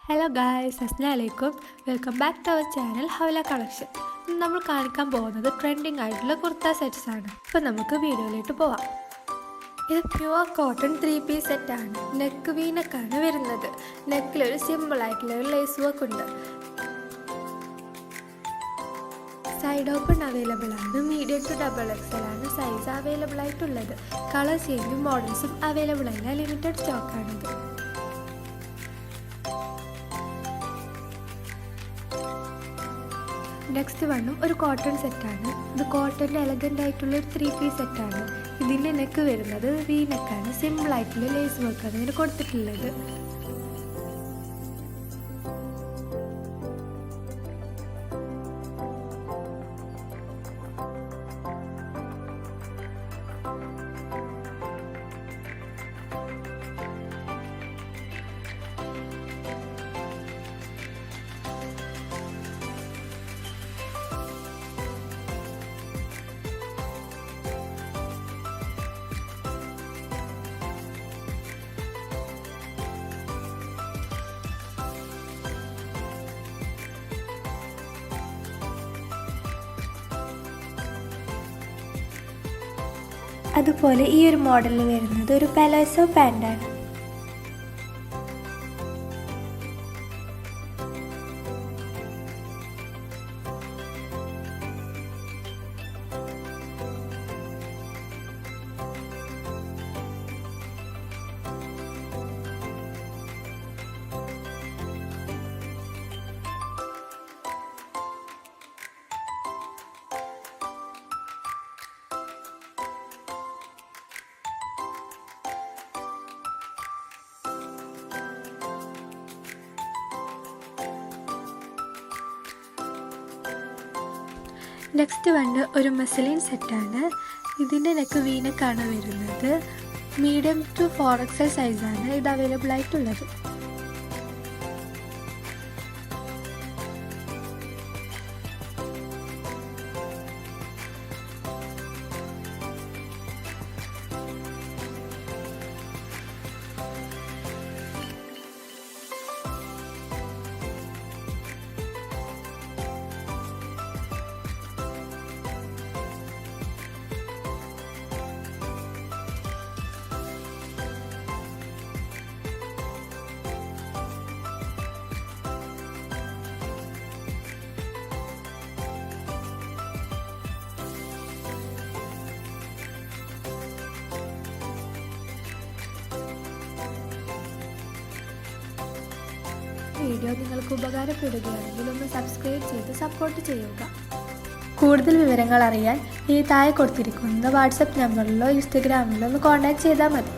Hello guys, അസ്സലാമലൈക്കും. Welcome back to our channel Haula collection. ഇന്ന് നമ്മൾ കാണിക്കാൻ പോകുന്നത് ട്രെൻഡിങ് ആയിട്ടുള്ള കുർത്ത സെറ്റ്സ് ആണ്. അപ്പോൾ നമുക്ക് വീഡിയോയിലേക്ക് പോവാം. ഇത് പ്യുവർ കോട്ടൺ 3 പീസ് സെറ്റാണ്. നെക്ക് വീനക്കാണ് വരുന്നത്. നെക്കിലൊരു സിമ്പിൾ ആയിട്ടുള്ള ഒരു ലേസ് വർക്ക് ഉണ്ട്. സൈഡ് ഓപ്പൺ അവൈലബിൾ ആണ്. മീഡിയം ടു XXL ആണ് സൈസ് അവൈലബിൾ ആയിട്ടുള്ളത്. കളർ ചേഞ്ചും മോഡൽസും അവൈലബിൾ അല്ല, ലിമിറ്റഡ് സ്റ്റോക്കാണിത്. നെക്സ്റ്റ് വണ്ണും ഒരു കോട്ടൺ സെറ്റാണ്. ഇത് കോട്ടൻ്റെ എലഗൻ്റ് ആയിട്ടുള്ള ഒരു 3 പീസ് സെറ്റാണ്. ഇതിൻ്റെ നെക്ക് വരുന്നത് വി നെക്കാണ്. സിമ്പിൾ ആയിട്ടുള്ള ലേസ് വർക്കാണ് ഇതിന് കൊടുത്തിട്ടുള്ളത്. അതുപോലെ ഈ ഒരു മോഡലിൽ വരുന്നത് ഒരു പലോസോ പാൻ്റാണ്. നെക്സ്റ്റ് വന്ന് ഒരു മസ്ലിൻ സെറ്റാണ്. ഇതിൻ്റെ നെക്ക് വീനക്കാണ് വരുന്നത്. മീഡിയം ടു 4XL സൈസാണ് ഇത് അവൈലബിൾ ആയിട്ടുള്ളത്. വീഡിയോ നിങ്ങൾക്ക് ഉപകാരപ്പെടുകയാണെങ്കിൽ ഒന്ന് സബ്സ്ക്രൈബ് ചെയ്ത് സപ്പോർട്ട് ചെയ്യുക. കൂടുതൽ വിവരങ്ങൾ അറിയാൻ ഈ താഴെ കൊടുത്തിരിക്കുന്ന വാട്സപ്പ് നമ്പറിലോ ഇൻസ്റ്റഗ്രാമിലോ ഒന്ന് കോൺടാക്ട് ചെയ്താൽ മതി.